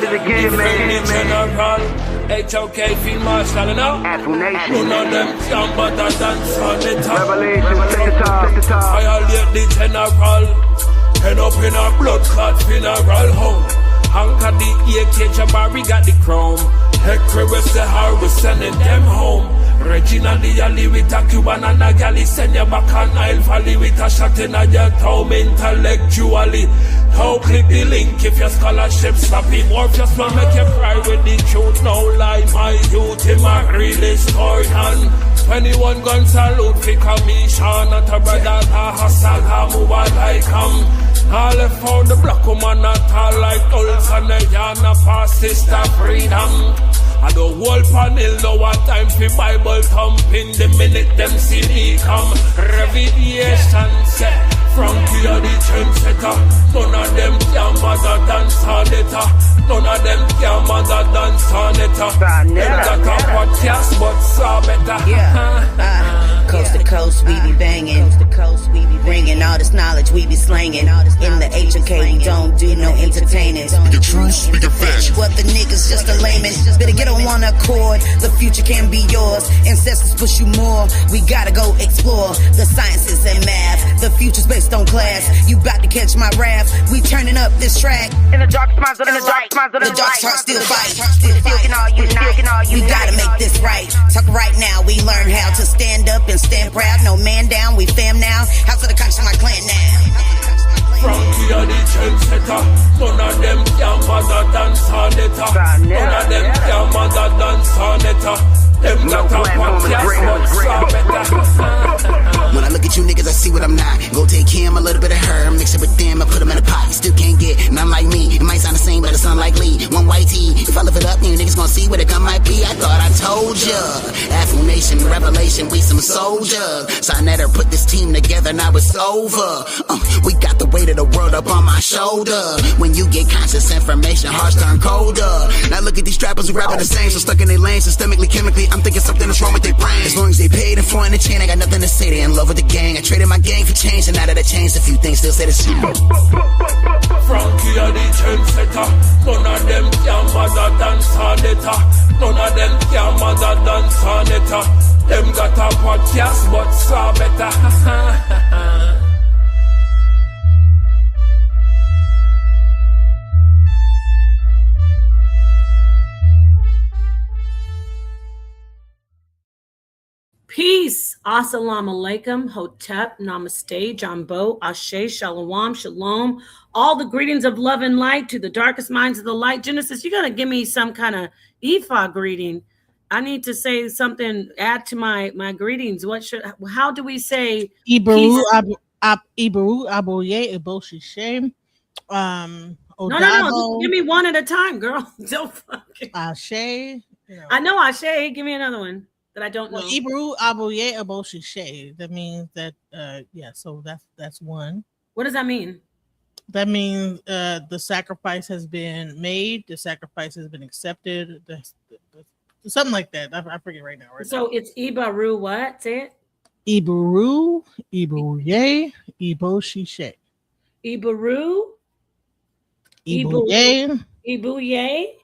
General, HOK Field Marshal, you know? None of them can bother dance on the top. Violate the general, end up in a blood clot funeral home. Anchor the AK, Jabari got the chrome. Hector was the hard, we sending them home. Regina the alley with a Cuban and a galley. Send you back on Nile Valley with a shot in your toe intellectually. How click the link if your scholarship sloppy. More just want make you cry with the truth. No lie, my youth, him a real historian. 21 gun salute for commission. Not a brother, a hustle, a move like all left for the black woman, not all like Tulsa and the Yana for sister freedom. I the whole panel know what time for Bible thumping. The minute them see me come, revelation set. Frankie are the trendsetter. None of them can mother dance on it. None of them can mother dance on it. Them got a podcast but saw better. Coast to coast, we be banging. Coast to coast, we be bringing all this knowledge we be slanging. In the HOK, we don't do no entertaining. Speak the truth, speak the facts. What the niggas just a layman. Better get on one accord. The future can be yours. Ancestors push you more. We gotta go explore the sciences and math. The future's based on class. You bout to catch my wrath. We turning up this track. In the dark spots of the light. The dark heart still fight. We gotta make this right. Talk right now. We learn how to stand up and stand proud. No man down. We fam now. House of the conscious, my clan now. Frankie are the trendsetter. None of them can mother dance on it. None of them can mother dance on it. Them got a podcast but saw better. When I look at you niggas, I see what I'm not. Go take him, a little bit of her, mix it with them, I put them in a pot. You still can't get none like me. It might sound the same, but it's unlikely. One white tee, if I lift it up, you niggas gonna see what it come might be. I thought I told ya. Affirmation, revelation, we some soldiers. Sinetta put this team together, now it's over. We got the weight of the world up on my shoulder. When you get conscious information, hearts turn colder. Now look at these strappers who rapping the same, so stuck in their lane, systemically, chemically. I'm thinking something is wrong with their brain. As long as they paid in for in the chain, I got nothing to say. They in love with the gang. I traded my gang for change, and now that I changed, a few things still say the same. Frankie are the trendsetter. None of them can mother dance on it. None of them can mother dance on it. Them got a podcast but saw better. Peace. Assalamu alaikum. Hotep. Namaste. Jambo. Ashe. Shalom. Shalom. All the greetings of love and light to the darkest minds of the light. Genesis, you're going to give me some kind of Ifa greeting. I need to say something, add to my greetings. How do we say Ibaru Aboye Eboshishem? No. Just give me one at a time, girl. Don't fucking Ashe. I know Ashe. Give me another one that I don't know. Ibaru Aboye Eboshishe. That means that so that's one. What does that mean? That means the sacrifice has been made, the sacrifice has been accepted. Something like that. I forget right now. So it's Ibaru what? Say it. Ibaru, Ibuye, Iboshishe. Ibaru, Ibuye, Ibuye,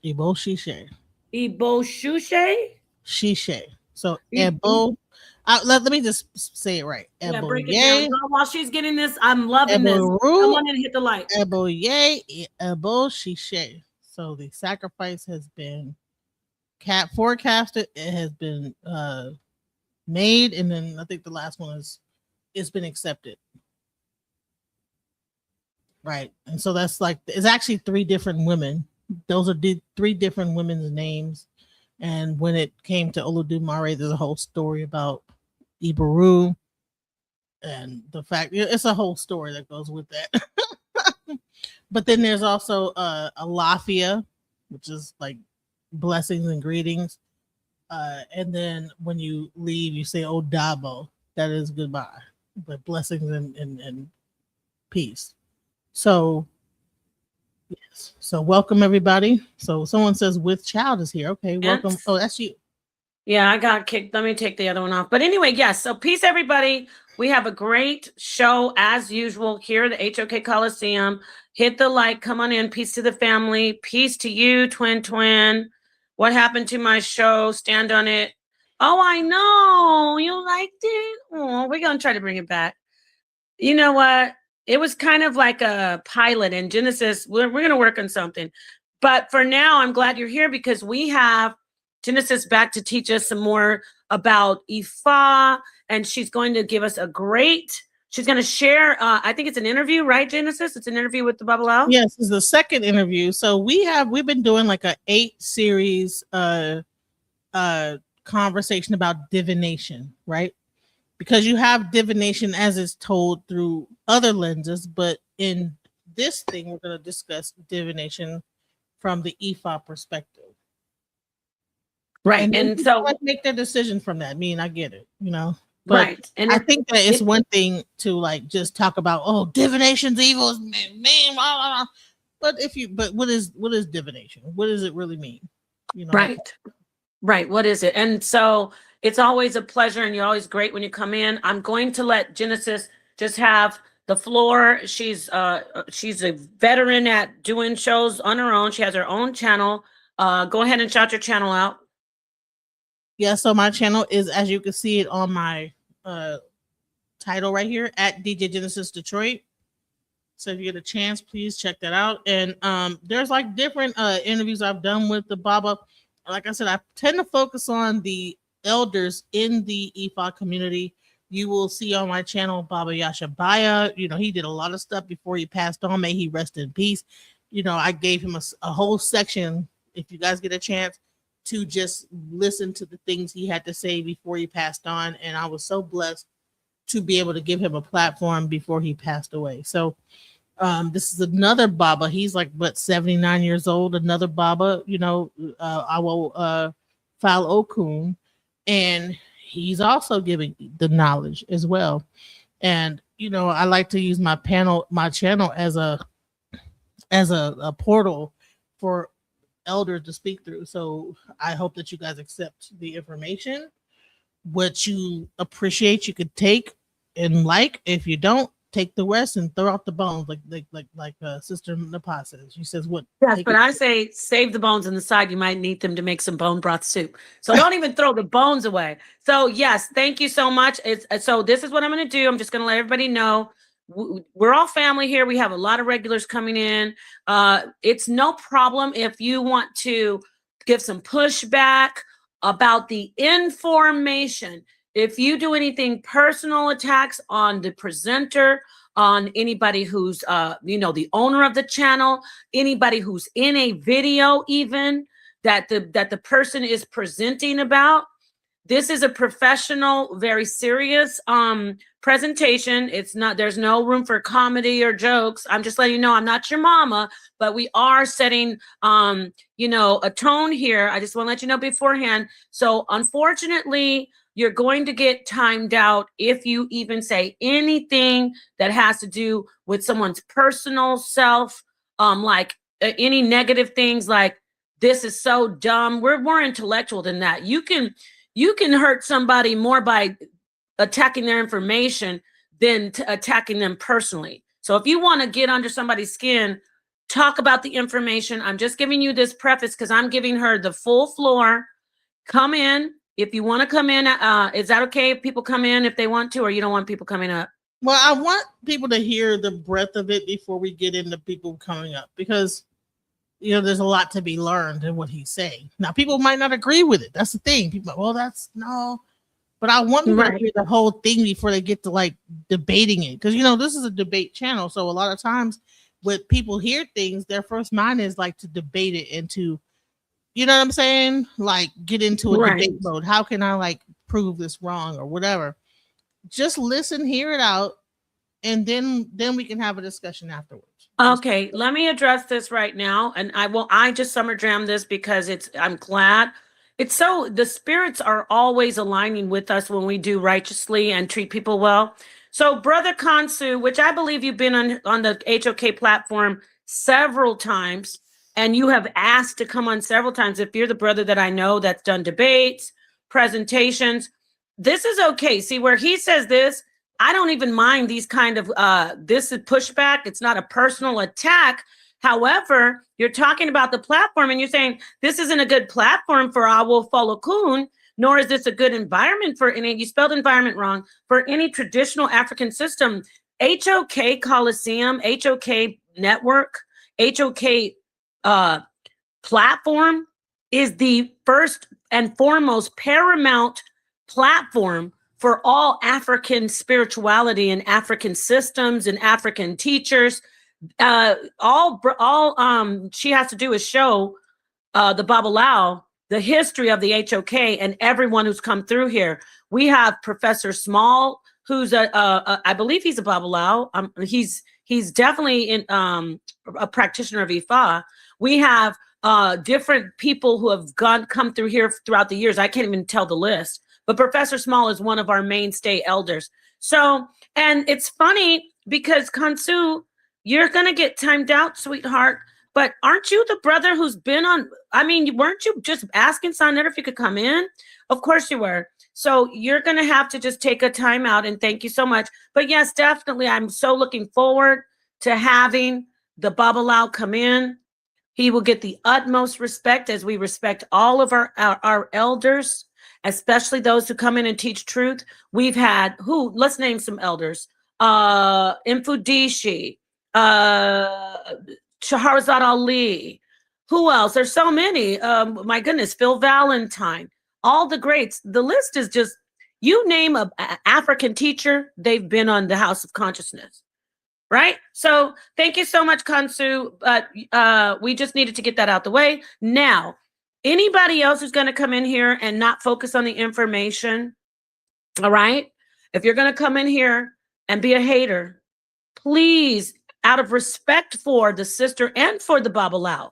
Iboshishe. Iboshushe. Shishe. So Ebo. Let me just say it right. Yeah, break it down. While she's getting this, I'm loving this. Come on and hit the light. Eboye, Ebo Shishe. So the sacrifice has been forecasted. It has been made, and then I think the last one is it's been accepted. Right, and so that's like it's actually three different women. Those are three different women's names. And when it came to Olodumare, there's a whole story about Ibaru and the fact it's a whole story that goes with that. But then there's also a Lafia, which is like blessings and greetings. And then when you leave, you say Odabo, that is goodbye, but blessings and peace. So yes. So welcome everybody. So someone says with child is here. Okay, welcome. Oh, that's you. Yeah, I got kicked. Let me take the other one off. But anyway, yes. So peace, everybody. We have a great show as usual here at the HOK Coliseum. Hit the like, come on in. Peace to the family. Peace to you, twin. What happened to my show? Stand on it. Oh, I know. You liked it. Oh, we're going to try to bring it back. You know what? It was kind of like a pilot in Genesis. We're going to work on something. But for now, I'm glad you're here because we have Genesis back to teach us some more about Ifa. And she's going to give us she's going to share, I think it's an interview, right, Genesis? It's an interview with the Babalawo? Yes, it's the second interview. So we've been doing like a 8-series conversation about divination, right? Because you have divination as it's told through other lenses, but in this thing, we're going to discuss divination from the Ifa perspective. Right. And so make their decision from that. I mean, I get it, but right. And I think that it's one thing to like just talk about, oh, divination's evil, man, blah, blah, blah. But what is divination? What does it really mean? Right. What is it? And so it's always a pleasure, and you're always great when you come in. I'm going to let Genesis just have the floor. She's a veteran at doing shows on her own. She has her own channel. Go ahead and shout your channel out. Yeah, so my channel is, as you can see it on my title right here, at DJ Genesis Detroit. So if you get a chance, please check that out. And there's like different interviews I've done with the Baba. Like I said, I tend to focus on the elders in the Ifa community. You will see on my channel Baba Yashabaya. He did a lot of stuff before he passed on. May he rest in peace. I gave him a whole section, if you guys get a chance, to just listen to the things he had to say before he passed on. And I was so blessed to be able to give him a platform before he passed away. So this is another Baba. He's like, 79 years old, another Baba, I will Falokun. And he's also giving the knowledge as well. And, I like to use my channel as a portal for elders to speak through. So I hope that you guys accept the information. What you appreciate, you could take and like. If you don't, take the rest and throw out the bones, like Sister Napa says. She says, "What?" Yes, but I say save the bones on the side. You might need them to make some bone broth soup. So don't even throw the bones away. So yes, thank you so much. So this is what I'm going to do. I'm just going to let everybody know we're all family here. We have a lot of regulars coming in. It's no problem if you want to give some pushback about the information. If you do anything personal attacks on the presenter, on anybody who's the owner of the channel, anybody who's in a video, even that the person is presenting about, this is a professional, very serious presentation. There's no room for comedy or jokes. I'm just letting you know I'm not your mama, but we are setting a tone here. I just want to let you know beforehand. So unfortunately, you're going to get timed out if you even say anything that has to do with someone's personal self, like any negative things like this is so dumb. We're more intellectual than that. You can hurt somebody more by attacking their information than attacking them personally. So if you want to get under somebody's skin, talk about the information. I'm just giving you this preface because I'm giving her the full floor. Come in. If you want to come in, is that okay if people come in if they want to, or you don't want people coming up? Well, I want people to hear the breadth of it before we get into people coming up, because there's a lot to be learned in what he's saying. Now, people might not agree with it. That's the thing. People, but I want people to hear the whole thing before they get to like debating it, because this is a debate channel. So a lot of times when people hear things, their first mind is like to debate it into. You know what I'm saying? Like get into a debate mode. How can I like prove this wrong or whatever? Just listen, hear it out, and then we can have a discussion afterwards. Okay, let me address this right now. And I just summer jam this because I'm glad. The spirits are always aligning with us when we do righteously and treat people well. So Brother Kansu, which I believe you've been on the HOK platform several times, and you have asked to come on several times. If you're the brother that I know that's done debates, presentations. This is okay. See, where he says this, I don't even mind these kind of, this is pushback. It's not a personal attack. However, you're talking about the platform and you're saying this isn't a good platform for Awo Falokun, nor is this a good environment for any, you spelled environment wrong, for any traditional African system. HOK Coliseum, HOK Network, HOK platform is the first and foremost paramount platform for all African spirituality and African systems and African teachers. All she has to do is show the Babalawo the history of the HOK and everyone who's come through here. We have Professor Small, who's I believe he's a Babalawo. He's definitely in a practitioner of Ifa. We have different people who have come through here throughout the years. I can't even tell the list, but Professor Small is one of our mainstay elders. So, and it's funny because Kansu, you're going to get timed out, sweetheart. But aren't you the brother who's been on? I mean, weren't you just asking Sonetta if you could come in? Of course you were. So you're going to have to just take a time out, and thank you so much. But yes, definitely. I'm so looking forward to having the Babalawo come in. He will get the utmost respect as we respect all of our elders, especially those who come in and teach truth. We've had let's name some elders. Mfudishi, Shahrazad Ali. Who else? There's so many. My goodness, Phil Valentine. All the greats. The list is just, you name an African teacher, they've been on the House of Consciousness. Right? So thank you so much, Kansu. But we just needed to get that out the way. Now, anybody else who's going to come in here and not focus on the information, all right? If you're going to come in here and be a hater, please, out of respect for the sister and for the Babalawo,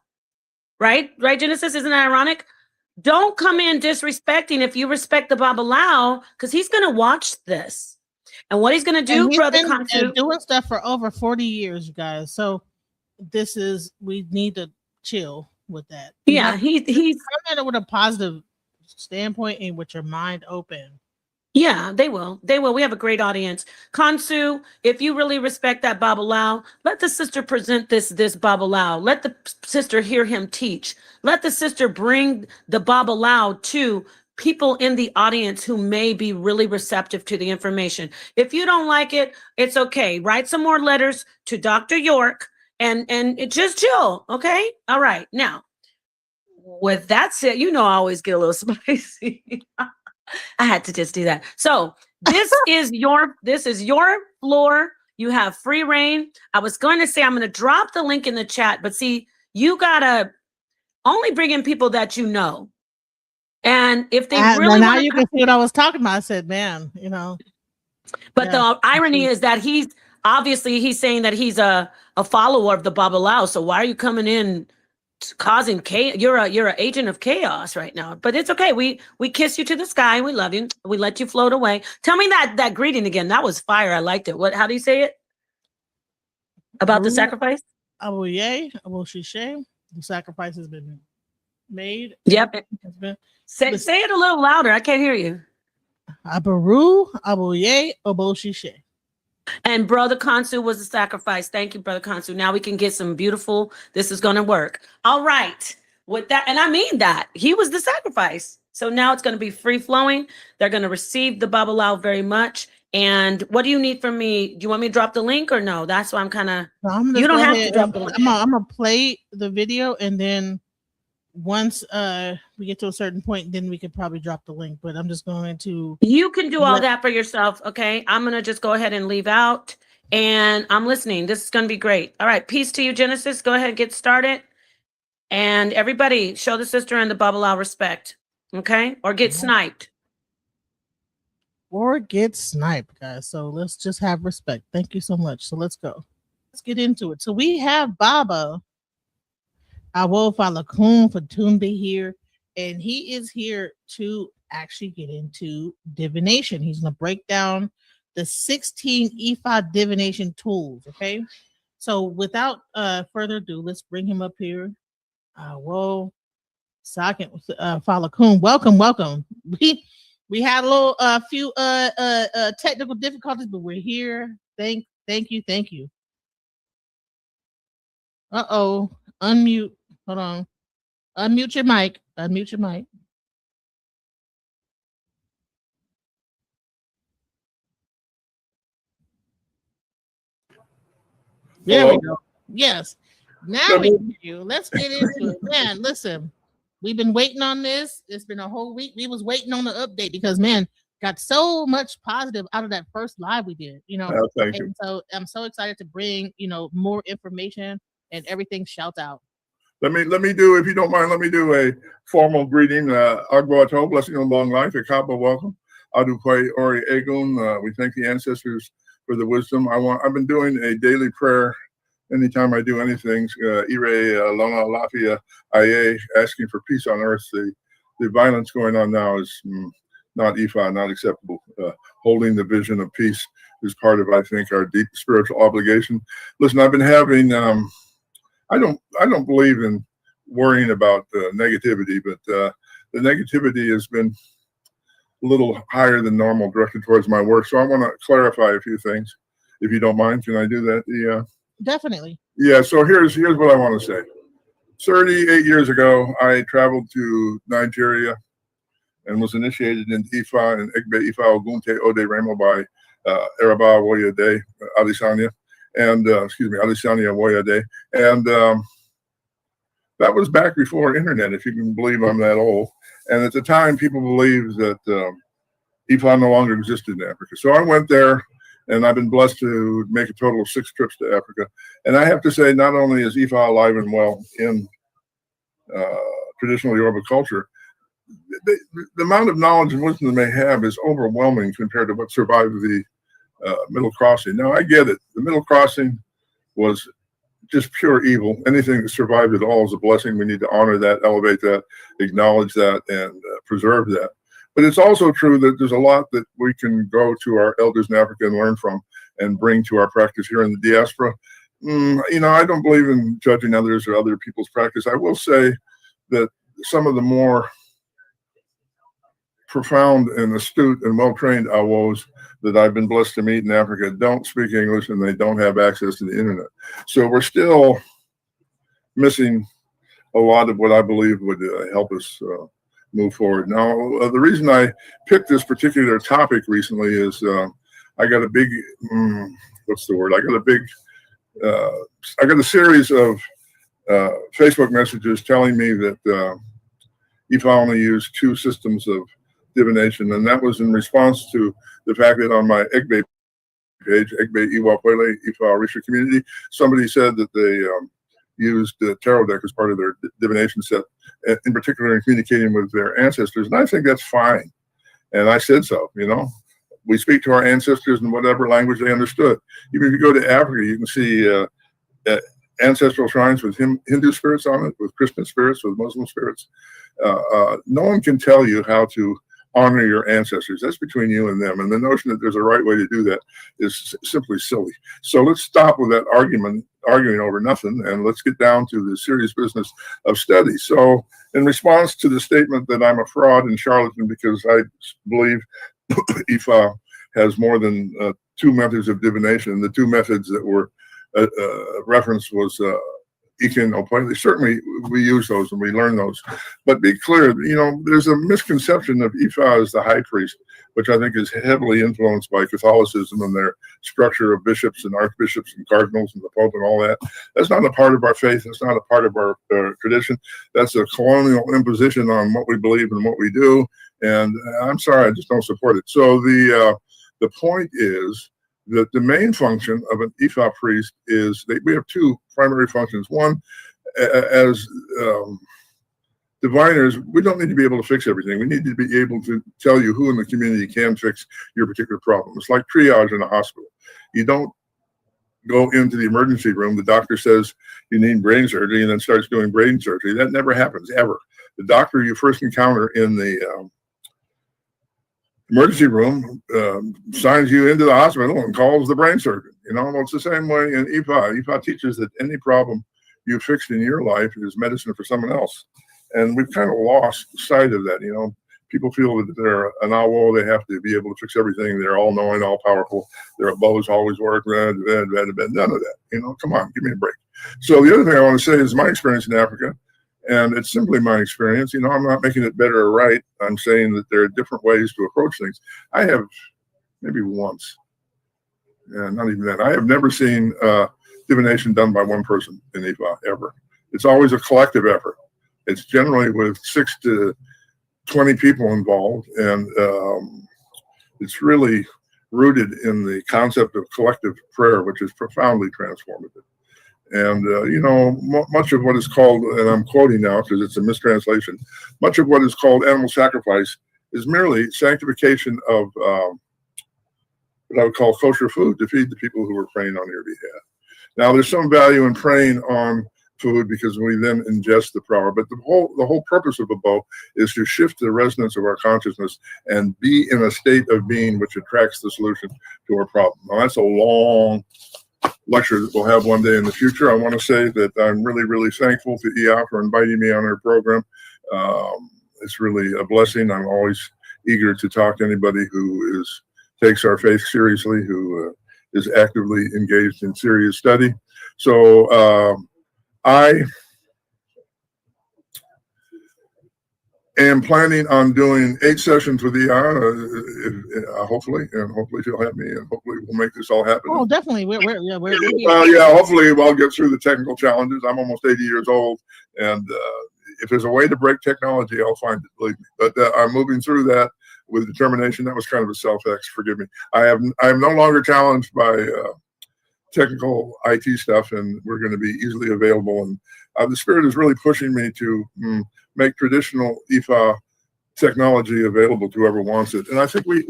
right? Right, Genesis? Isn't that ironic? Don't come in disrespecting if you respect the Babalawo, because he's going to watch this. And what he's going to do, Brother Kansu, doing stuff for over 40 years, you guys. So we need to chill with that. Yeah, he's coming at it with a positive standpoint and with your mind open. Yeah, they will. They will. We have a great audience. Kansu, if you really respect that Babalawo, let the sister present this Babalawo. Let the sister hear him teach. Let the sister bring the Babalawo to people in the audience who may be really receptive to the information. If you don't like it, it's okay. Write some more letters to Dr. York and it just chill. Okay. All right. Now, with that said, I always get a little spicy. I had to just do that. So this is your floor. You have free reign. I was going to say I'm going to drop the link in the chat, but see, you gotta only bring in people that you know. And if they really now you can see what I was talking about. I said, man, But the irony is that he's saying that he's a follower of the Babalawo. So why are you coming in causing chaos? You're an agent of chaos right now. But it's okay. We kiss you to the sky. We love you. We let you float away. Tell me that greeting again. That was fire. I liked it. How do you say it? About the sacrifice? Aboye, Aboshishe. The sacrifice has been made. Yep. Say it a little louder. I can't hear you. Abaru, Aboye, Oboshishe. And Brother Kansu was a sacrifice. Thank you, Brother Kansu. Now we can get some beautiful, this is going to work. All right. With that, and I mean that. He was the sacrifice. So now it's going to be free flowing. They're going to receive the Babalawo very much. And what do you need from me? Do you want me to drop the link or no? That's why I'm kind of, you don't have to drop the link. I'm going to play the video, and then once we get to a certain point, then we could probably drop the link. But I'm just going to... You can do all that for yourself, okay? I'm going to just go ahead and leave out. And I'm listening. This is going to be great. All right. Peace to you, Genesis. Go ahead and get started. And everybody, show the sister and the Babalawo respect, okay? Or get sniped. Or get sniped, guys. So let's just have respect. Thank you so much. So let's go. Let's get into it. So we have Baba Awo Falokun Fatumbi here, and he is here to actually get into divination. He's going to break down the 16 Ifa divination tools, okay? So without further ado, let's bring him up here. Awo Second, Falokun, welcome. We had a little few technical difficulties, but we're here. Thank you. Unmute. Hold on. Unmute your mic. There we go. Yes. Now we can hear you. Let's get into it. Man, listen. We've been waiting on this. It's been a whole week. We was waiting on the update because, man, got so much positive out of that first live we did, Thank you. So I'm so excited to bring, more information and everything. Shout out. Let me do, if you don't mind, let me do a formal greeting. Agbo Ato, blessing on long life. Akaba, welcome. Adukwe Ori Egun. We thank the ancestors for the wisdom. I've been doing a daily prayer anytime I do anything. Ire Lona Lafia Aye, asking for peace on earth. The violence going on now is not Ifa, not acceptable. Holding the vision of peace is part of, I think, our deep spiritual obligation. Listen, I've been having I don't believe in worrying about negativity, but the negativity has been a little higher than normal directed towards my work. So I want to clarify a few things, if you don't mind. Can I do that? Definitely. Yeah. So here's what I want to say. 38 years ago, I traveled to Nigeria and was initiated in Ifa and Egbe Ifa Ogunte Ode Remo by Araba Woyade Alisanya. And Alisanya Woyade, and that was back before internet, if you can believe I'm that old. And at the time, people believed that Ifa no longer existed in Africa. So I went there, and I've been blessed to make a total of 6 trips to Africa. And I have to say, not only is Ifa alive and well in traditional Yoruba culture, the amount of knowledge and wisdom they have is overwhelming compared to what survived the middle crossing. Now, I get it. The middle crossing was just pure evil. Anything that survived at all is a blessing. We need to honor that, elevate that, acknowledge that, and preserve that. But it's also true that there's a lot that we can go to our elders in Africa and learn from and bring to our practice here in the diaspora. I don't believe in judging others or other people's practice. I will say that some of the more profound and astute and well-trained awos that I've been blessed to meet in Africa don't speak English and they don't have access to the internet. So we're still missing a lot of what I believe would help us move forward. Now, the reason I picked this particular topic recently is I got a big, I got a series of Facebook messages telling me that Ifa only used 2 systems of divination, and that was in response to the fact that on my Egbe page, Egbe Iwapwele Ifa Orisha community, somebody said that they used the tarot deck as part of their divination set, in particular in communicating with their ancestors, and I think that's fine. And I said so, we speak to our ancestors in whatever language they understood. Even if you go to Africa, you can see ancestral shrines with Hindu spirits on it, with Christian spirits, with Muslim spirits. No one can tell you how to honor your ancestors. That's between you and them. And the notion that there's a right way to do that is simply silly. So let's stop with that arguing over nothing, and let's get down to the serious business of study. So in response to the statement that I'm a fraud and charlatan because I believe Ifa has more than 2 methods of divination, the 2 methods that were referenced was Ikin Opwele. Certainly we use those and we learn those. But be clear, there's a misconception of Ifa as the high priest, which I think is heavily influenced by Catholicism and their structure of bishops and archbishops and cardinals and the Pope and all that. That's not a part of our faith. That's not a part of our tradition. That's a colonial imposition on what we believe and what we do. And I'm sorry, I just don't support it. So the point is that the main function of an Ifa priest is we have 2 primary functions. One, as diviners, we don't need to be able to fix everything. We need to be able to tell you who in the community can fix your particular problem. It's like triage in a hospital. You don't go into the emergency room, the doctor says you need brain surgery, and then starts doing brain surgery. That never happens, ever. The doctor you first encounter in the emergency room signs you into the hospital and calls the brain surgeon. Well, it's the same way in Ifa. Ifa teaches that any problem you fixed in your life is medicine for someone else. And we've kind of lost sight of that. You know, people feel that they're an owl, they have to be able to fix everything. They're all knowing, all powerful. Their bows always work. None of that. You know, come on, give me a break. So the other thing I want to say is my experience in Africa, and it's simply my experience. You know, I'm not making it better or right. I'm saying that there are different ways to approach things. I have maybe once, and not even that. I have never seen divination done by one person in Ifa ever. It's always a collective effort. It's generally with 6 to 20 people involved, and it's really rooted in the concept of collective prayer, which is profoundly transformative. And, you know, much of what is called, and I'm quoting now because it's a mistranslation, much of what is called animal sacrifice is merely sanctification of what I would call kosher food to feed the people who are praying on your behalf. Now, there's some value in praying on food because we then ingest the power, but the whole purpose of a bow is to shift the resonance of our consciousness and be in a state of being which attracts the solution to our problem. Now, that's a long lecture that we'll have one day in the future. I want to say that I'm really, really thankful to EA for inviting me on her program. It's really a blessing. I'm always eager to talk to anybody who takes our faith seriously, who is actively engaged in serious study. So I am planning on doing 8 sessions with hopefully, and hopefully she'll have me, and hopefully we'll make this all happen. Oh, definitely. We're Hopefully we'll get through the technical challenges. I'm almost 80 years old, and if there's a way to break technology, I'll find it, believe me. But I'm moving through that with determination. That was kind of a self-ex, forgive me. I am no longer challenged by technical IT stuff, and we're going to be easily available. And the Spirit is really pushing me to make traditional Ifa technology available to whoever wants it. And I think we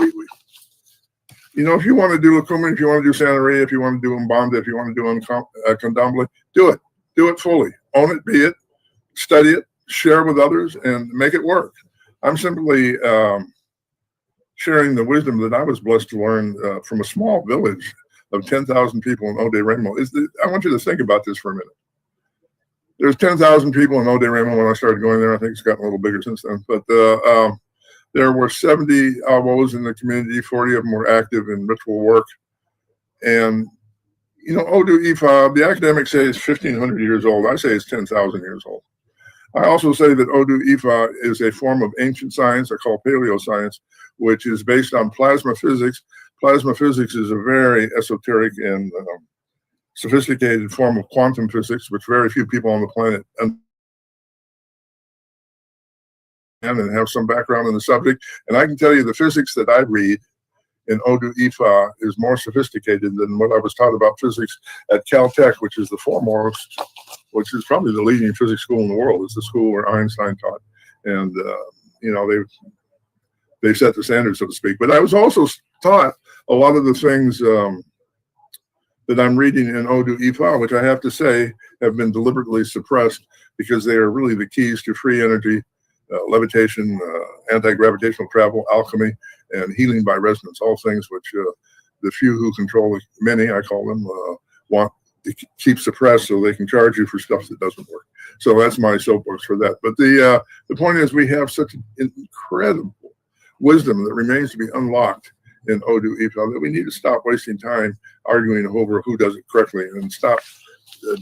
you know, if you want to do Lakuma, if you want to do Santeria, if you want to do Umbanda, if you want to do Candomblé, do it. Do it fully. Own it, be it, study it, share with others, and make it work. I'm simply sharing the wisdom that I was blessed to learn from a small village of 10,000 people in Ode Remo. I want you to think about this for a minute. There's 10,000 people in Ode Remo when I started going there. I think it's gotten a little bigger since then. But there were 70 Awos in the community. 40 of them were active in ritual work. And, you know, Odu Ifa, the academics say it's 1,500 years old. I say it's 10,000 years old. I also say that Odu Ifa is a form of ancient science I call paleoscience, which is based on plasma physics. Plasma physics is a very esoteric and sophisticated form of quantum physics, which very few people on the planet and have some background in the subject. And I can tell you the physics that I read in Odu Ifa is more sophisticated than what I was taught about physics at Caltech, which is the foremost, which is probably the leading physics school in the world. It's the school where Einstein taught. And, you know, they set the standard, so to speak. But I was also taught a lot of the things that I'm reading in Odu Ifa, which I have to say have been deliberately suppressed because they are really the keys to free energy, levitation, anti-gravitational travel, alchemy, and healing by resonance, all things which the few who control the many, I call them, want to keep suppressed so they can charge you for stuff that doesn't work. So that's my soapbox for that. But the point is we have such incredible wisdom that remains to be unlocked in Odu Ifa that we need to stop wasting time arguing over who does it correctly and stop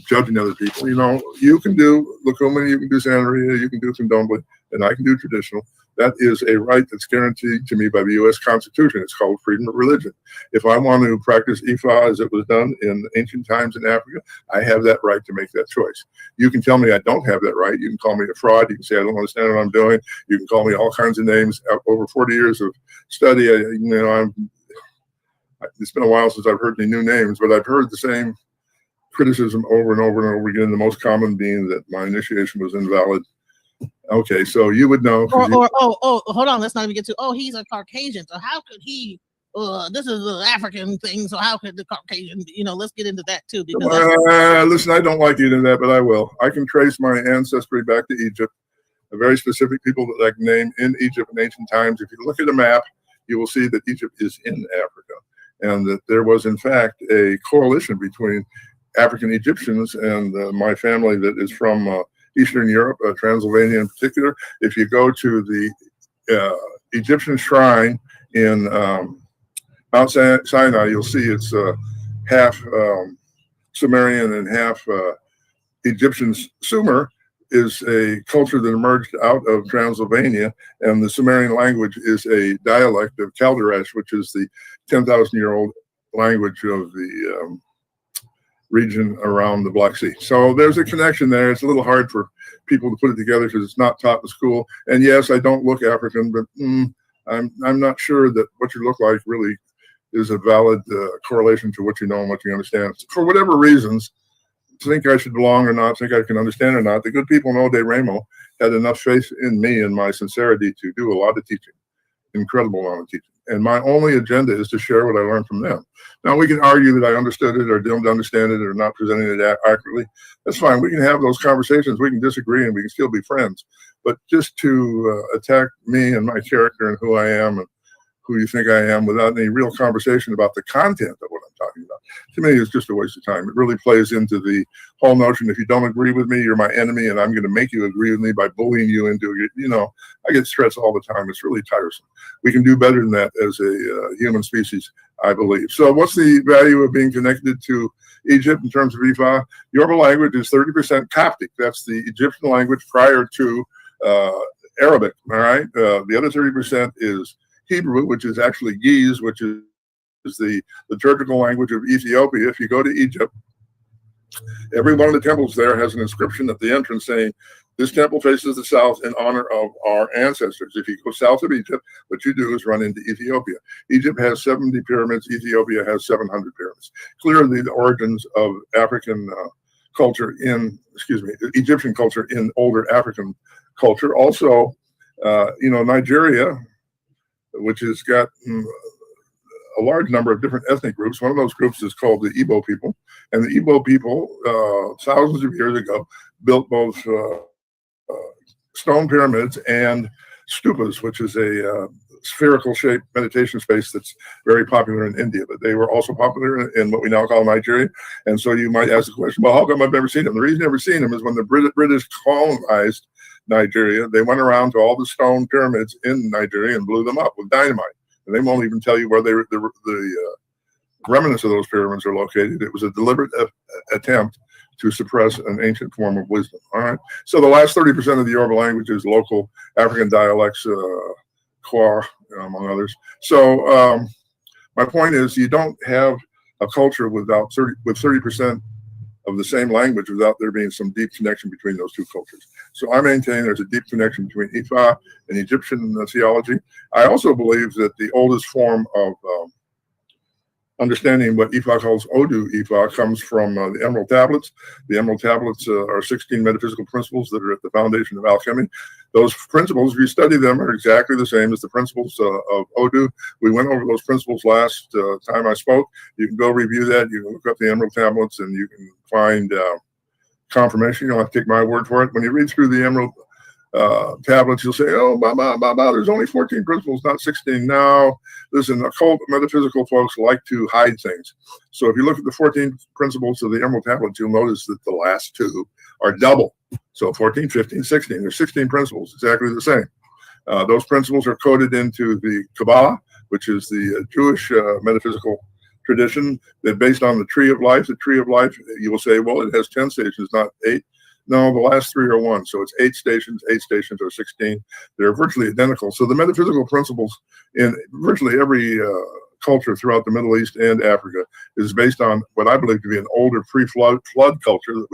judging other people. You know, you can do Lakuma, you can do Santeria, you can do Candomblé, and I can do traditional. That is a right that's guaranteed to me by the U.S. Constitution. It's called freedom of religion. If I want to practice Ifa as it was done in ancient times in Africa, I have that right to make that choice. You can tell me I don't have that right. You can call me a fraud. You can say I don't understand what I'm doing. You can call me all kinds of names. Over 40 years of study, it's been a while since I've heard any new names, but I've heard the same criticism over and over and over again, the most common being that my initiation was invalid. Okay, so you would know. Hold on, let's not even get to, he's a Caucasian, so how could he, this is an African thing, so how could the Caucasian, let's get into that too. Because listen, I don't like you into that, but I will. I can trace my ancestry back to Egypt, a very specific people that I can name in Egypt in ancient times. If you look at a map, you will see that Egypt is in Africa, and that there was, in fact, a coalition between African Egyptians and my family that is from Eastern Europe, Transylvania in particular. If you go to the Egyptian shrine in Mount Sinai, you'll see it's half Sumerian and half Egyptian. Sumer is a culture that emerged out of Transylvania, and the Sumerian language is a dialect of Chalderesh, which is the 10,000-year-old language of the region around the Black Sea. So there's a connection there. It's a little hard for people to put it together because it's not taught in school. And yes, I don't look African, but I'm not sure that what you look like really is a valid correlation to what you know and what you understand. For whatever reasons, think I should belong or not, think I can understand or not, the good people in Ode Ramo had enough faith in me and my sincerity to do a lot of teaching, incredible amount of teaching. And my only agenda is to share what I learned from them. Now, we can argue that I understood it or didn't understand it or not presenting it accurately. That's fine. We can have those conversations. We can disagree and we can still be friends. But just to attack me and my character and who I am and who you think I am without any real conversation about the content of what I'm talking about, to me, is just a waste of time. It really plays into the whole notion, if you don't agree with me, you're my enemy, and I'm going to make you agree with me by bullying you into it. You know, I get stressed all the time. It's really tiresome. We can do better than that as a human species, I believe. So what's the value of being connected to Egypt in terms of Ifa? Yoruba language is 30% Coptic. That's the Egyptian language prior to Arabic, all right? The other 30% is Hebrew, which is actually Ge'ez, which is the liturgical language of Ethiopia. If you go to Egypt, every one of the temples there has an inscription at the entrance saying, this temple faces the south in honor of our ancestors. If you go south of Egypt, what you do is run into Ethiopia. Egypt has 70 pyramids. Ethiopia has 700 pyramids. Clearly, the origins of African culture Egyptian culture in older African culture. Also, Nigeria, which has got a large number of different ethnic groups. One of those groups is called the Igbo people. And the Igbo people, thousands of years ago, built both stone pyramids and stupas, which is a spherical shaped meditation space that's very popular in India. But they were also popular in what we now call Nigeria. And so you might ask the question, well, how come I've never seen them? The reason I've never seen them is when the British colonized Nigeria, they went around to all the stone pyramids in Nigeria and blew them up with dynamite. And they won't even tell you where the remnants of those pyramids are located. It was a deliberate attempt to suppress an ancient form of wisdom. All right. So the last 30% of the Yoruba language is local African dialects, Kwa, among others. So my point is, you don't have a culture with 30% of the same language without there being some deep connection between those two cultures. So I maintain there's a deep connection between Ifa and Egyptian theology. I also believe that the oldest form of understanding what Ifa calls Odu Ifa comes from the Emerald Tablets. The Emerald Tablets are 16 metaphysical principles that are at the foundation of alchemy. Those principles, if you study them, are exactly the same as the principles of Odu. We went over those principles last time I spoke. You can go review that. You can look up the Emerald Tablets and you can find confirmation. You don't have to take my word for it. When you read through the Emerald tablets, you'll say, oh, there's only 14 principles, not 16. Now, listen, occult metaphysical folks like to hide things. So if you look at the 14 principles of the Emerald Tablets, you'll notice that the last two are double. So 14, 15, 16. There's 16 principles, exactly the same. Those principles are coded into the Kabbalah, which is the Jewish metaphysical tradition that based on the tree of life. The tree of life, you will say, well, it has 10 stations, not 8. No, the last 3 are 1. So it's 8 stations. 8 stations are 16. They're virtually identical. So the metaphysical principles in virtually every culture throughout the Middle East and Africa is based on what I believe to be an older pre-flood culture that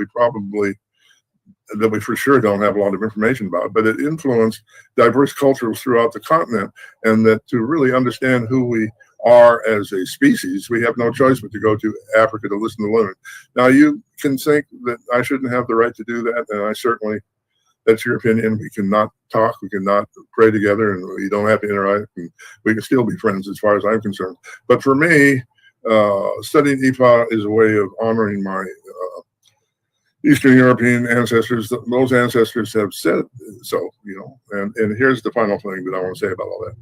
we for sure don't have a lot of information about, but it influenced diverse cultures throughout the continent, and that to really understand who we are as a species, we have no choice but to go to Africa to listen to learn. Now, you can think that I shouldn't have the right to do that, and I certainly, that's your opinion. We cannot talk, we cannot pray together, and we don't have to interact, and we can still be friends as far as I'm concerned. But for me, studying Ifa is a way of honoring my Eastern European ancestors. Those ancestors have said so, and here's the final thing that I want to say about all that.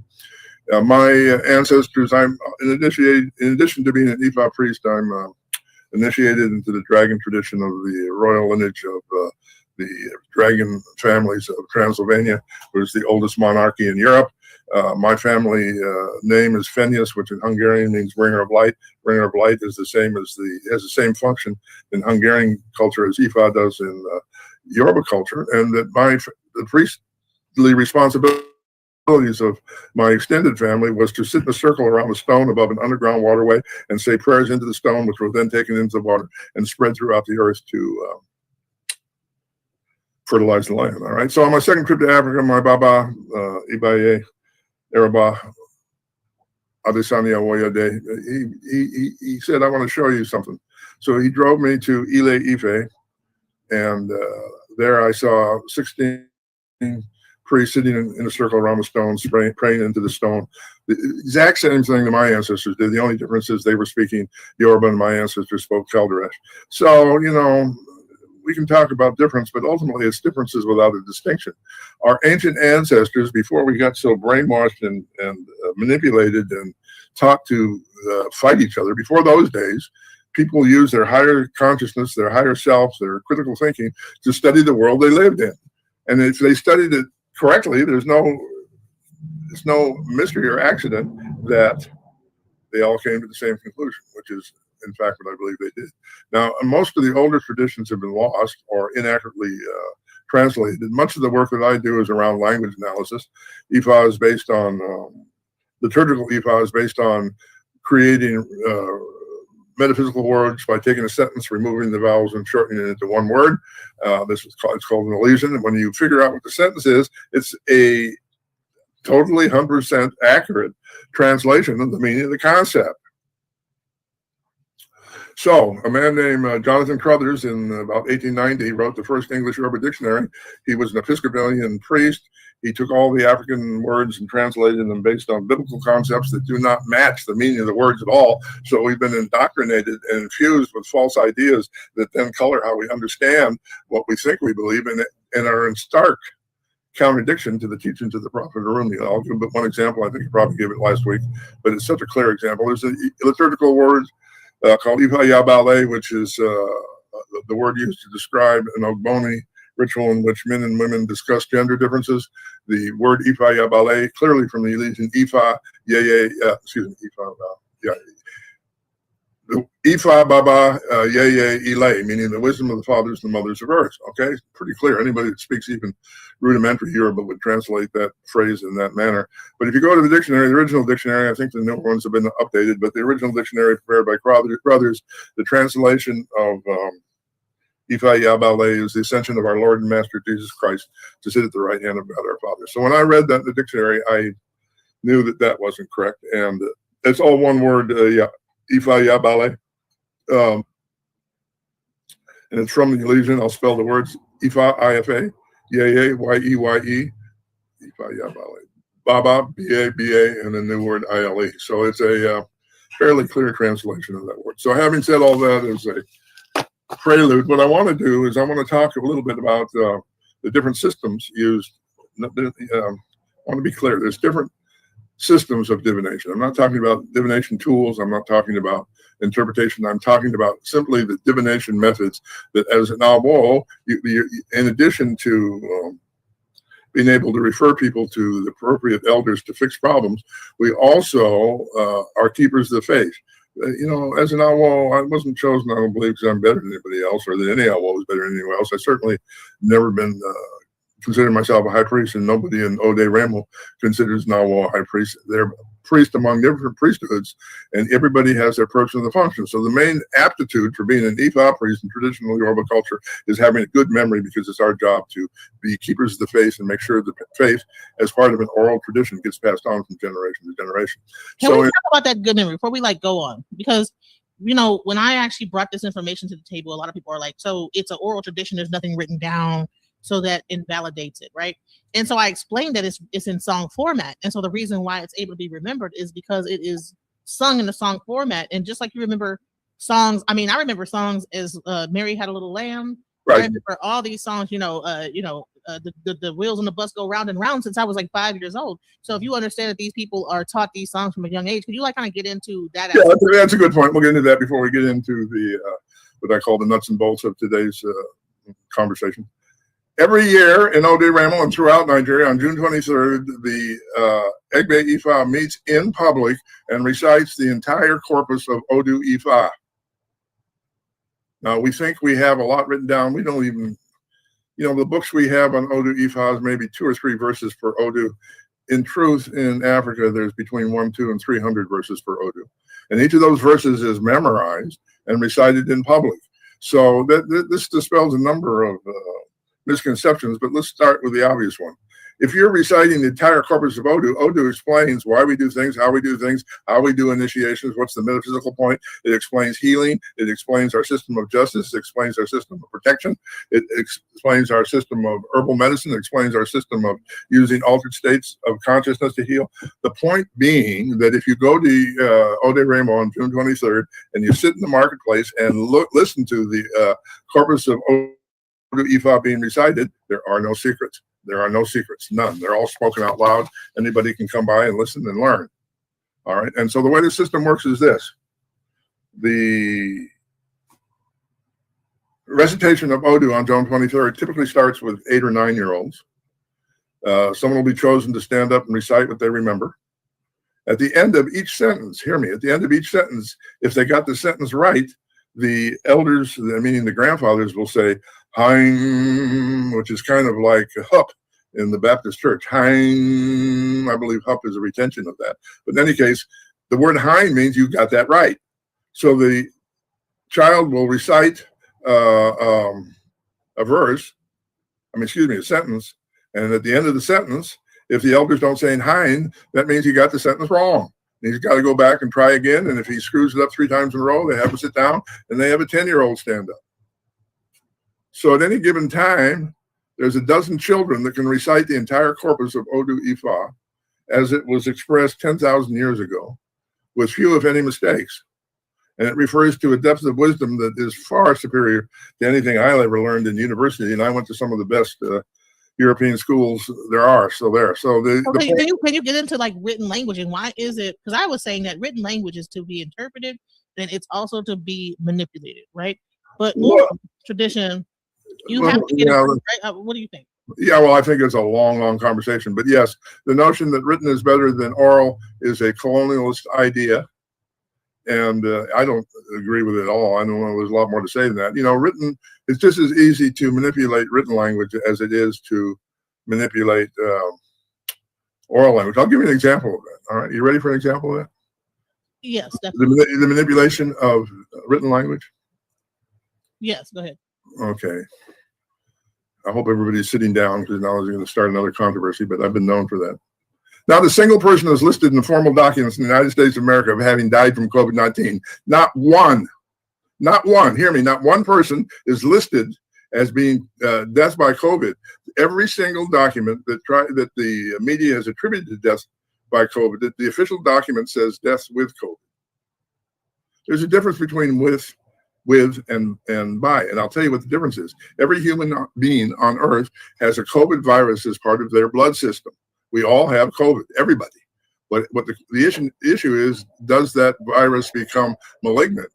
My ancestors, I'm in addition to being an Ifa priest, I'm initiated into the dragon tradition of the royal lineage of the dragon families of Transylvania, was the oldest monarchy in Europe. My family name is Fenius, which in Hungarian means bringer of light. Bringer of light is the same as has the same function in Hungarian culture as Ifa does in Yoruba culture, and that the priestly responsibilities of my extended family was to sit in a circle around a stone above an underground waterway and say prayers into the stone, which were then taken into the water and spread throughout the earth to fertilize the land. All right. So on my second trip to Africa, my Baba Ibaye Eraba Adesanya Woyade, he said, I want to show you something. So he drove me to Ile Ife, and there I saw 16 priests sitting in a circle around the stone, praying into the stone. The exact same thing that my ancestors did. The only difference is they were speaking Yoruba and my ancestors spoke Kelderesh. So, we can talk about difference, but ultimately it's differences without a distinction. Our ancient ancestors, before we got so brainwashed and manipulated and taught to fight each other, before those days, people used their higher consciousness, their higher self, their critical thinking to study the world they lived in. And if they studied it correctly, there's no mystery or accident that they all came to the same conclusion, which is, in fact, what I believe they did. Now, most of the older traditions have been lost or inaccurately translated. Much of the work that I do is around language analysis. Ifa is based on, liturgical Ifa is based on creating metaphysical words by taking a sentence, removing the vowels, and shortening it into one word. It's called an elision. And when you figure out what the sentence is, it's a totally 100% accurate translation of the meaning of the concept. So a man named Jonathan Crothers in about 1890 wrote the first English Yoruba dictionary. He was an Episcopalian priest. He took all the African words and translated them based on biblical concepts that do not match the meaning of the words at all. So we've been indoctrinated and infused with false ideas that then color how we understand what we think we believe in, and are in stark contradiction to the teachings of the Prophet Arumi. I'll give but one example. I think you probably gave it last week, but it's such a clear example. There's a liturgical word called Ifa Yabale, which is the word used to describe an Ogboni ritual in which men and women discuss gender differences. The word Ifa Yabale, clearly from the Elegian Ifa Yeye, the Ifa Baba Yeye Ile, meaning the wisdom of the fathers and the mothers of earth. Okay, pretty clear. Anybody that speaks even rudimentary Yoruba would translate that phrase in that manner. But if you go to the dictionary, the original dictionary, I think the newer ones have been updated, but the original dictionary prepared by Crothers, the translation of Ifa Yabale is the ascension of our Lord and Master Jesus Christ to sit at the right hand of God our Father. So when I read that in the dictionary, I knew that that wasn't correct. And it's all one word, Ifa Yabale. And it's from the Elegian. I'll spell the words Ifa, I-F-A, Yeye, Y-E-Y-E, Ifa Yabale. Baba, B-A-B-A, and then the word I-L-E. So it's a fairly clear translation of that word. So having said all that as a prelude, what I want to do is I want to talk a little bit about the different systems used. I want to be clear. There's different systems of divination. I'm not talking about divination tools. I'm not talking about interpretation. I'm talking about simply the divination methods that, as an Awo, in addition to being able to refer people to the appropriate elders to fix problems, we also are keepers of the faith. As an Awo, I wasn't chosen, I don't believe, because I'm better than anybody else, or that any Awo is better than anyone else. I certainly never been considered myself a high priest, and nobody in Ode Ramo considers an Awo a high priest. They're priests among different priesthoods, and everybody has their personal function. So the main aptitude for being an Ifa priest in traditional Yoruba culture is having a good memory, because it's our job to be keepers of the faith and make sure the faith, as part of an oral tradition, gets passed on from generation to generation. Can we talk about that good memory before we go on? Because when I actually brought this information to the table, a lot of people are like, so it's an oral tradition, there's nothing written down, so that invalidates it, right? And so I explained that it's in song format. And so the reason why it's able to be remembered is because it is sung in the song format. And just like you remember songs, I remember songs as Mary Had a Little Lamb. Right. I remember all these songs, the wheels on the bus go round and round since I was like 5 years old. So if you understand that these people are taught these songs from a young age, could you kind of get into that? Yeah, that's a good point. We'll get into that before we get into the what I call the nuts and bolts of today's conversation. Every year in Ode-Ramo and throughout Nigeria on June 23rd, the Egbe Ifa meets in public and recites the entire corpus of Odu Ifa. Now, we think we have a lot written down. We don't even, the books we have on Odu Ifa is maybe 2 or 3 verses per Odu. In truth, in Africa, there's between 1, 2, and 300 verses per Odu. And each of those verses is memorized and recited in public. So this dispels a number of misconceptions, but let's start with the obvious one. If you're reciting the entire corpus of Odu, Odu explains why we do things, how we do things, how we do initiations, what's the metaphysical point. It explains healing. It explains our system of justice. It explains our system of protection. It explains our system of herbal medicine. It explains our system of using altered states of consciousness to heal. The point being that if you go to Ode-Ramo on June 23rd and you sit in the marketplace and listen to the corpus of Odu Ifa being recited, there are no secrets. There are no secrets, none. They're all spoken out loud. Anybody can come by and listen and learn. All right. And so the way the system works is this. The recitation of Odu on June 23rd typically starts with 8 or 9-year-olds. Someone will be chosen to stand up and recite what they remember. At the end of each sentence, hear me, at the end of each sentence, if they got the sentence right, the elders, meaning the grandfathers, will say, Hein, which is kind of like hup in the Baptist church. Hein, I believe hup is a retention of that. But in any case, the word hein means you got that right. So the child will recite a sentence. And at the end of the sentence, if the elders don't say hein, that means he got the sentence wrong. He's got to go back and try again. And if he screws it up 3 times in a row, they have to sit down and they have a 10-year-old stand up. So at any given time, there's a dozen children that can recite the entire corpus of Odu Ifa as it was expressed 10,000 years ago, with few, if any, mistakes. And it refers to a depth of wisdom that is far superior to anything I ever learned in university. And I went to some of the best European schools there are. So can you get into like written language, and why is it? Because I was saying that written language is to be interpreted, and it's also to be manipulated, right? But oral tradition, have to get it right. What do you think? Yeah, well, I think it's a long, long conversation. But yes, the notion that written is better than oral is a colonialist idea. And I don't agree with it at all. I know there's a lot more to say than that. Written, it's just as easy to manipulate written language as it is to manipulate oral language. I'll give you an example of that. All right. You ready for an example of that? Yes, definitely. The manipulation of written language? Yes, go ahead. Okay. I hope everybody's sitting down because now they're going to start another controversy, but I've been known for that. Now, the single person is listed in the formal documents in the United States of America of having died from COVID-19. Not one, hear me, not one person is listed as being death by COVID. Every single document that the media has attributed to death by COVID, the official document says deaths with COVID. There's a difference between with and by, and I'll tell you what the difference is. Every human being on Earth has a COVID virus as part of their blood system. We all have COVID, everybody. But what the issue is, does that virus become malignant?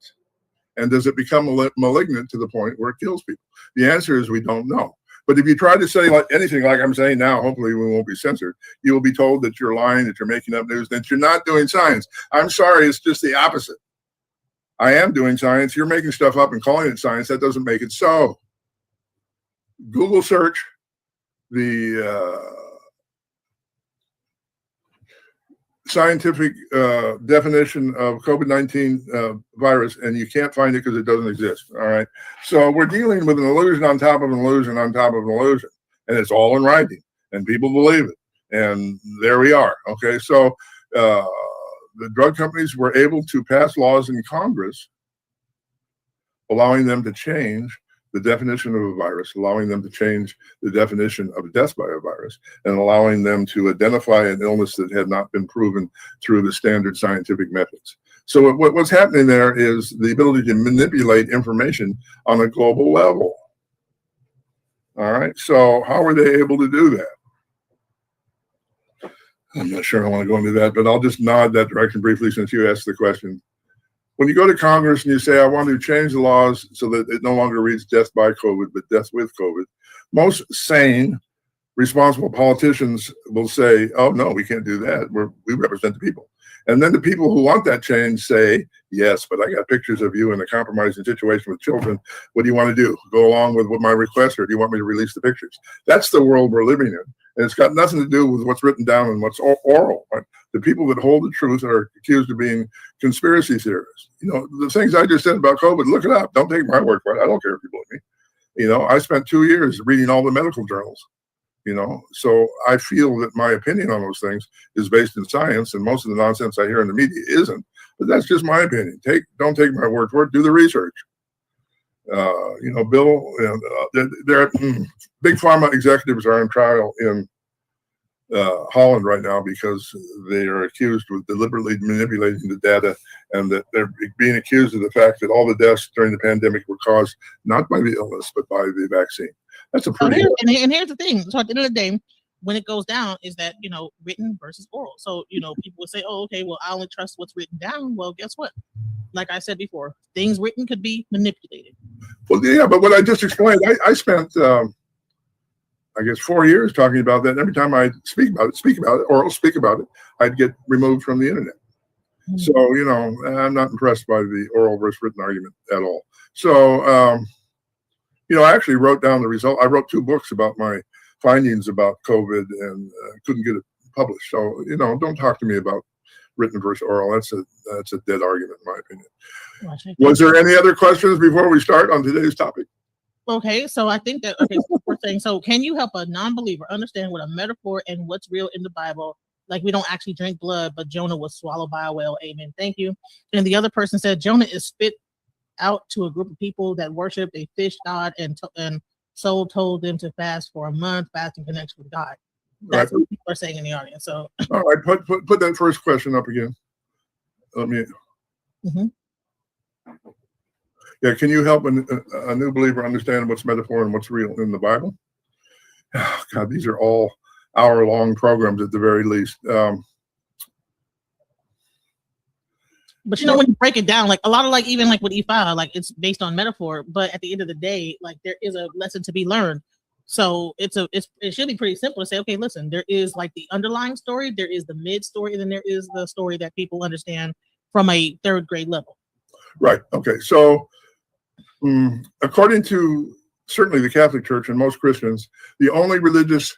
And does it become malignant to the point where it kills people? The answer is we don't know. But if you try to say anything like I'm saying now, hopefully we won't be censored. You will be told that you're lying, that you're making up news, that you're not doing science. I'm sorry, it's just the opposite. I am doing science. You're making stuff up and calling it science. That doesn't make it so. Google search the scientific definition of COVID-19 virus, and you can't find it because it doesn't exist. All right. So we're dealing with an illusion on top of an illusion on top of an illusion, and it's all in writing, and people believe it. And there we are. Okay. So the drug companies were able to pass laws in Congress allowing them to change the definition of a virus, allowing them to change the definition of death by a virus, and allowing them to identify an illness that had not been proven through the standard scientific methods. So what's happening there is the ability to manipulate information on a global level. All right, so how were they able to do that? I'm not sure I want to go into that, but I'll just nod that direction briefly since you asked the question. When you go to Congress and you say, I want to change the laws so that it no longer reads death by COVID, but death with COVID, Most sane, responsible politicians will say, oh, no, we can't do that. We represent the people. And then the people who want that change say, yes, but I got pictures of you in a compromising situation with children. What do you want to do? Go along with my request, or do you want me to release the pictures? That's the world we're living in. And it's got nothing to do with what's written down and what's oral. Right? The people that hold the truth are accused of being conspiracy theorists. You know, the things I just said about COVID, look it up. Don't take my word for it. I don't care if you believe me. You know, I spent 2 years reading all the medical journals. You know, so I feel that my opinion on those things is based in science, and most of the nonsense I hear in the media isn't. But that's just my opinion. Don't take my word for it. Do the research. You know, Bill, big pharma executives are on trial in Holland right now because they are accused of deliberately manipulating the data, and that they're being accused of the fact that all the deaths during the pandemic were caused not by the illness but by the vaccine. That's a pretty. And here's the thing. So at the end of the day, when it goes down, is that, you know, written versus oral. So, you know, people would say, oh, okay, well, I only trust what's written down. Well, guess what? Like I said before, things written could be manipulated. Well, yeah, but what I just explained, I spent, I guess, 4 years talking about that. Every time I speak about it, I'd get removed from the internet. Mm-hmm. So, you know, I'm not impressed by the oral versus written argument at all. So, you know, I actually wrote down the result. I wrote 2 books about my findings about COVID and couldn't get it published. So, you know, don't talk to me about written versus oral. That's a dead argument, in my opinion. Was there any other questions before we start on today's topic? Okay, so I think that, okay, so we're saying, so can you help a non-believer understand what a metaphor and what's real in the Bible? Like, we don't actually drink blood, but Jonah was swallowed by a whale. Amen. Thank you. And the other person said, Jonah is spit out to a group of people that worship a fish god, and so told them to fast for a month, fast in connection with God. That's what people are saying in the audience. So, all right, put that first question up again. Let me. Mm-hmm. Yeah, can you help a new believer understand what's metaphor and what's real in the Bible? Oh, God, these are all hour-long programs at the very least. But you know, when you break it down, like a lot of, like, even like with E5, like it's based on metaphor, but at the end of the day, like there is a lesson to be learned. So it should be pretty simple to say, okay, listen, there is like the underlying story, there is the mid story, and then there is the story that people understand from a 3rd grade level. Right. Okay. So according to certainly the Catholic Church and most Christians, the only religious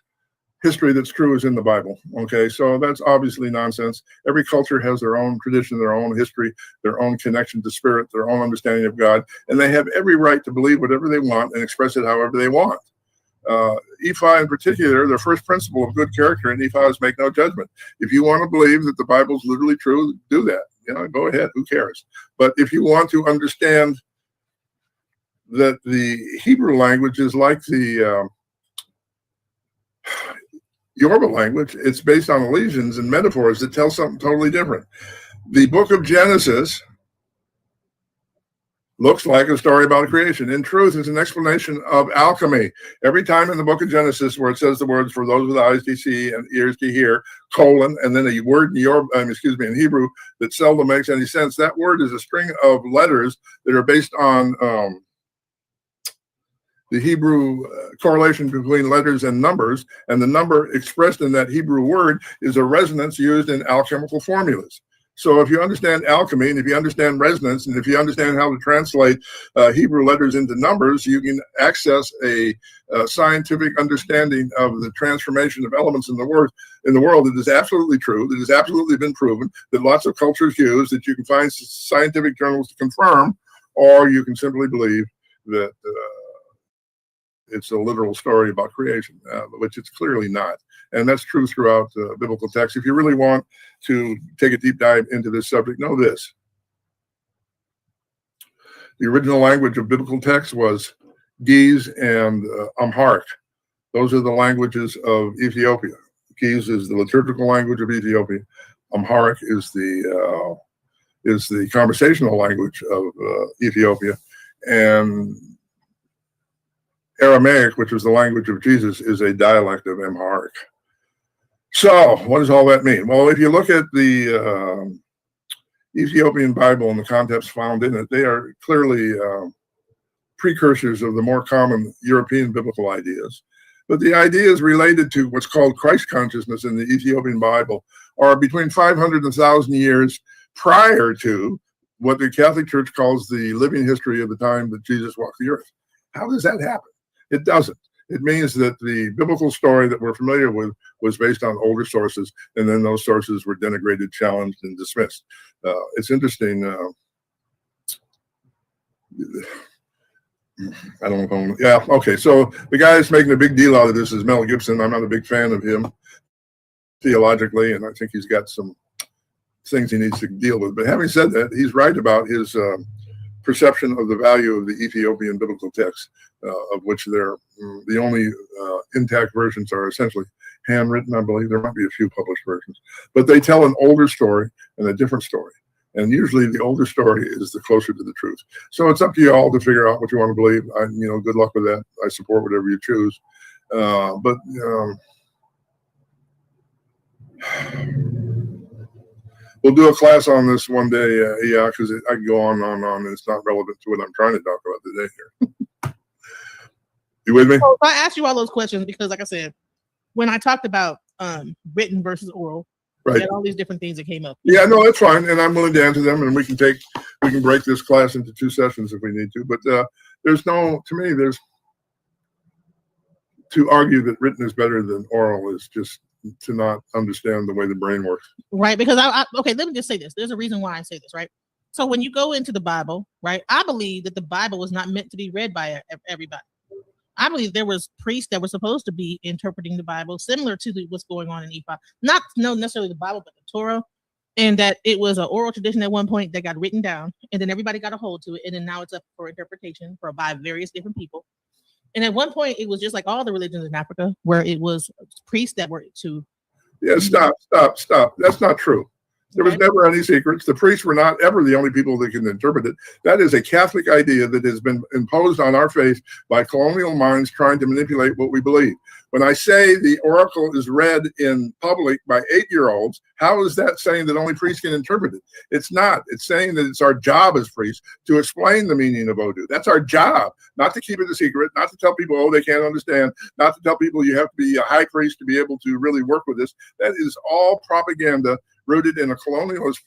history that's true is in the Bible. Okay, so that's obviously nonsense. Every culture has their own tradition, their own history, their own connection to spirit, their own understanding of God, and they have every right to believe whatever they want and express it however they want. E5 in particular, the first principle of good character in E5 is make no judgment. If you want to believe that the Bible is literally true, do that. You know, go ahead. Who cares? But if you want to understand that the Hebrew language is like the Yoruba language, it's based on allusions and metaphors that tell something totally different. The book of Genesis looks like a story about creation. In truth, it's an explanation of alchemy. Every time in the book of Genesis where it says the words "for those with eyes to see and ears to hear," colon, and then a word in Hebrew that seldom makes any sense, that word is a string of letters that are based on the Hebrew correlation between letters and numbers, and the number expressed in that Hebrew word is a resonance used in alchemical formulas. So if you understand alchemy, and if you understand resonance, and if you understand how to translate Hebrew letters into numbers, you can access a scientific understanding of the transformation of elements in the world that is absolutely true, that has absolutely been proven, that lots of cultures use, that you can find scientific journals to confirm, or you can simply believe that it's a literal story about creation, which it's clearly not. And that's true throughout biblical texts. If you really want to take a deep dive into this subject, know this. The original language of biblical text was Ge'ez and Amharic. Those are the languages of Ethiopia. Ge'ez is the liturgical language of Ethiopia. Amharic is the conversational language of Ethiopia. And Aramaic, which is the language of Jesus, is a dialect of Amharic. So, what does all that mean? Well, if you look at the Ethiopian Bible and the concepts found in it, they are clearly precursors of the more common European biblical ideas. But the ideas related to what's called Christ consciousness in the Ethiopian Bible are between 500 and 1,000 years prior to what the Catholic Church calls the living history of the time that Jesus walked the earth. How does that happen? It doesn't. It means that the biblical story that we're familiar with was based on older sources, and then those sources were denigrated, challenged, and dismissed. It's interesting. I don't know. Yeah, okay. So the guy that's making a big deal out of this is Mel Gibson. I'm not a big fan of him theologically, and I think he's got some things he needs to deal with. But having said that, he's right about his perception of the value of the Ethiopian biblical texts, of which they're the only intact versions are essentially handwritten. I believe there might be a few published versions, but they tell an older story and a different story. And usually the older story is the closer to the truth. So it's up to you all to figure out what you want to believe. Good luck with that. I support whatever you choose. But we'll do a class on this one day. Yeah, because I can go on and on, and it's not relevant to what I'm trying to talk about today here. You with me? So I asked you all those questions because, like I said, when I talked about written versus oral, right, we had all these different things that came up. Yeah, no, that's fine, and I'm willing to answer them, and we can break this class into 2 sessions if we need to. But there's to argue that written is better than oral is just to not understand the way the brain works. Right, because okay, let me just say this. There's a reason why I say this, right? So when you go into the Bible, right, I believe that the Bible was not meant to be read by everybody. I believe there was priests that were supposed to be interpreting the Bible, similar to what's going on in Ephah. Not necessarily the Bible, but the Torah, and that it was an oral tradition at one point that got written down, and then everybody got a hold to it, and then now it's up for interpretation by various different people. And at one point, it was just like all the religions in Africa, where it was priests that were to. Yeah, stop. That's not true. There was never any secrets. The priests were not ever the only people that can interpret it. That is a Catholic idea that has been imposed on our faith by colonial minds trying to manipulate what we believe. When I say the oracle is read in public by 8-year-olds, how is that saying that only priests can interpret it? It's not. It's saying that it's our job as priests to explain the meaning of Odu. That's our job, not to keep it a secret, not to tell people, oh, they can't understand, not to tell people you have to be a high priest to be able to really work with this. That is all propaganda rooted in a colonialist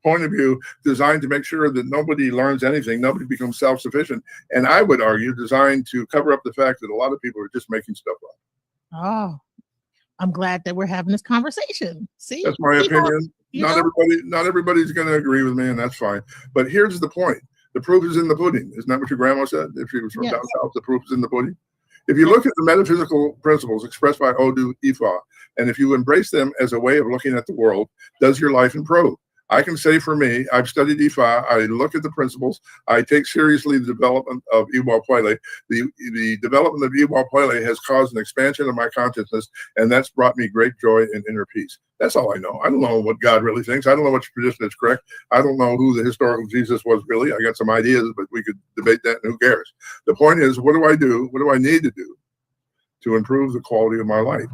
point of view, designed to make sure that nobody learns anything, nobody becomes self-sufficient, and I would argue designed to cover up the fact that a lot of people are just making stuff up. Oh, I'm glad that we're having this conversation. See, that's my opinion. Not everybody's going to agree with me, and that's fine. But here's the point: the proof is in the pudding. Isn't that what your grandma said? If she was from down south, the proof is in the pudding. If you look at the metaphysical principles expressed by Odu Ifa, and if you embrace them as a way of looking at the world, does your life improve? I can say for me, I've studied Ifa, I look at the principles, I take seriously the development of Iwa Pwele. The development of Iwa Pwele has caused an expansion of my consciousness, and that's brought me great joy and inner peace. That's all I know. I don't know what God really thinks. I don't know which tradition is correct. I don't know who the historical Jesus was really. I got some ideas, but we could debate that, and who cares? The point is, what do I do? What do I need to do to improve the quality of my life?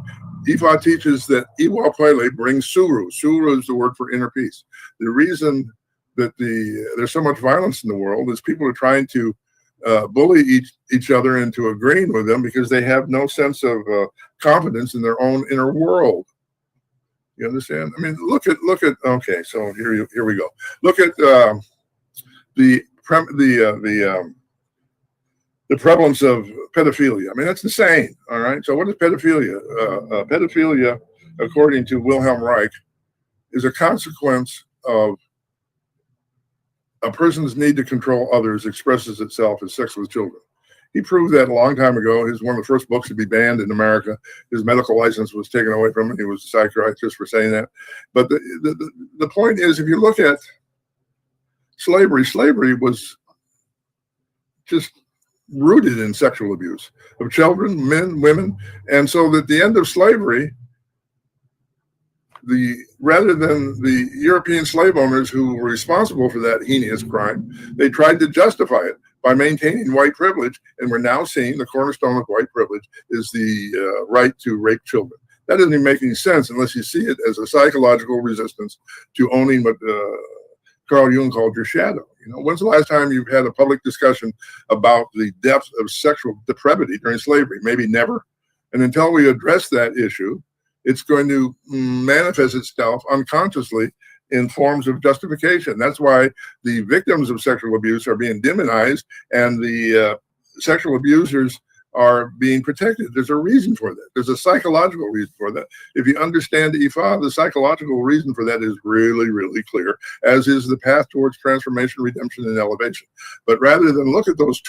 Ifa teaches that Iwa Pwele brings suru. Suru is the word for inner peace. The reason that there's so much violence in the world is people are trying to bully each other into agreeing with them because they have no sense of confidence in their own inner world. You understand? I mean, look at. Okay, so here we go. Look at the prevalence of pedophilia. I mean, that's insane. All right. So what is pedophilia? Pedophilia, according to Wilhelm Reich, is a consequence of a person's need to control others expresses itself as sex with children. He proved that a long time ago. He was one of the first books to be banned in America. His medical license was taken away from him. He was a psychiatrist for saying that. But the point is, if you look at slavery was just rooted in sexual abuse of children, men, women. And so at the end of slavery, rather than the European slave owners who were responsible for that heinous crime, they tried to justify it by maintaining white privilege. And we're now seeing the cornerstone of white privilege is the right to rape children. That doesn't even make any sense unless you see it as a psychological resistance to owning what Carl Jung called your shadow. You know, when's the last time you've had a public discussion about the depth of sexual depravity during slavery? Maybe never. And until we address that issue, it's going to manifest itself unconsciously in forms of justification. That's why the victims of sexual abuse are being demonized and the sexual abusers are being protected. There's a reason for that. There's a psychological reason for that. If you understand Ifa, the psychological reason for that is really, really clear, as is the path towards transformation, redemption, and elevation. But rather than look at those tools